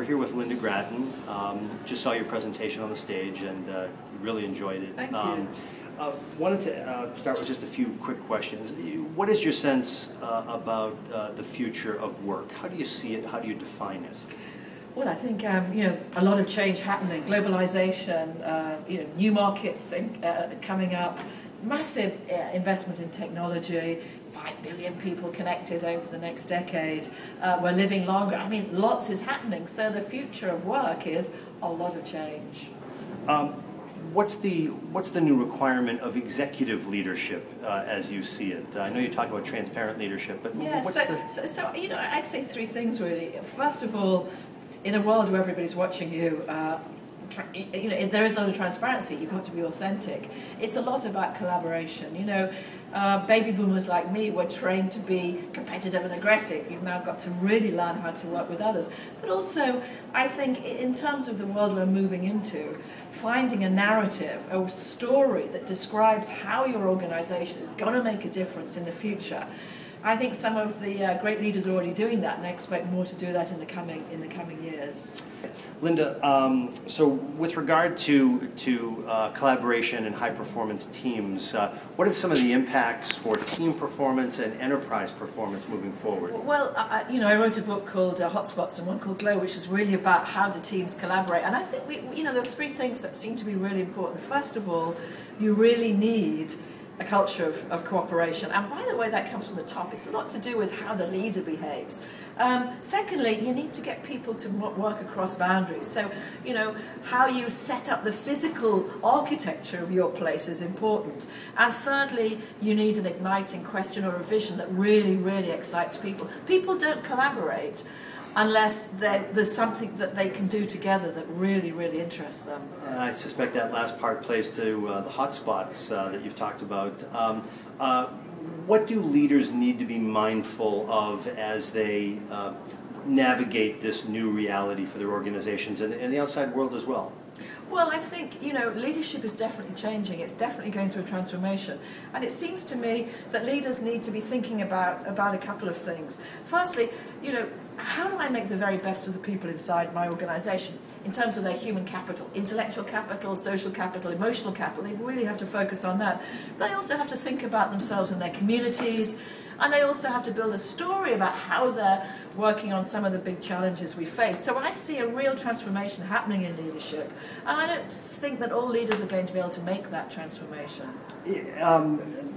here with Lynda Gratton. Just saw your presentation on the stage and really enjoyed it. Thank you. Wanted to start with just a few quick questions. What is your sense about the future of work? How do you see it? How do you define it? Well, I think a lot of change happening, globalization, new markets coming up, massive investment in technology, 5 billion people connected over the next decade. We're living longer. I mean, lots is happening. So the future of work is a lot of change. What's the new requirement of executive leadership as you see it? I know you talk about transparent leadership, but yeah, what's I'd say three things really. First of all, in a world where everybody's watching you, there is a lot of transparency. You've got to be authentic. It's a lot about collaboration. Baby boomers like me were trained to be competitive and aggressive. You've now got to really learn how to work with others. But also, I think in terms of the world we're moving into, finding a narrative, a story that describes how your organization is going to make a difference in the future. I think some of the great leaders are already doing that, and I expect more to do that in the coming years. Lynda, so with regard to collaboration and high-performance teams, what are some of the impacts for team performance and enterprise performance moving forward? Well, I wrote a book called Hotspots and one called Glow, which is really about how do teams collaborate. And I think there are three things that seem to be really important. First of all, you really need a culture of cooperation, and by the way, that comes from the top. It's a lot to do with how the leader behaves. Secondly, you need to get people to work across boundaries. So, how you set up the physical architecture of your place is important. And thirdly, you need an igniting question or a vision that really, really excites people. People don't collaborate unless there's something that they can do together that really, really interests them. I suspect that last part plays to the hotspots that you've talked about. What do leaders need to be mindful of as they navigate this new reality for their organizations and the outside world as well? Well, I think, leadership is definitely changing. It's definitely going through a transformation. And it seems to me that leaders need to be thinking about a couple of things. Firstly, how do I make the very best of the people inside my organization in terms of their human capital, intellectual capital, social capital, emotional capital? They really have to focus on that. They also have to think about themselves and their communities, and they also have to build a story about how they're working on some of the big challenges we face. So I see a real transformation happening in leadership, and I don't think that all leaders are going to be able to make that transformation.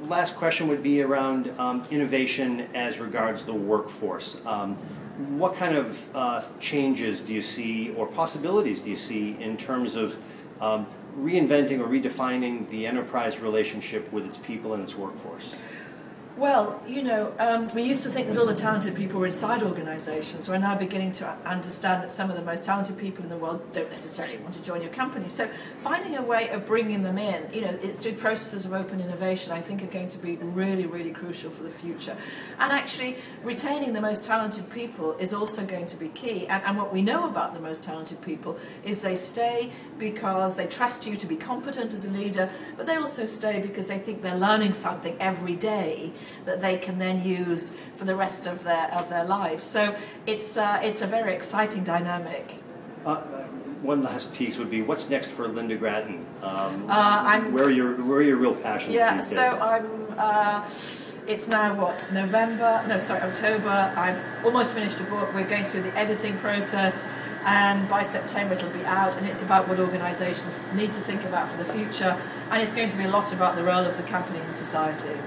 Last question would be around innovation as regards the workforce. What kind of changes do you see, or possibilities do you see, in terms of reinventing or redefining the enterprise relationship with its people and its workforce? Well, we used to think that all the talented people were inside organizations. We're now beginning to understand that some of the most talented people in the world don't necessarily want to join your company. So finding a way of bringing them in, through processes of open innovation, I think are going to be really, really crucial for the future. And actually, retaining the most talented people is also going to be key. And what we know about the most talented people is they stay because they trust you to be competent as a leader, but they also stay because they think they're learning something every day that they can then use for the rest of their lives. So it's a very exciting dynamic. One last piece would be, what's next for Lynda Gratton? Where are your real passions these days? So it's now October. I've almost finished a book. We're going through the editing process, and by September it'll be out, and it's about what organizations need to think about for the future, and it's going to be a lot about the role of the company in society.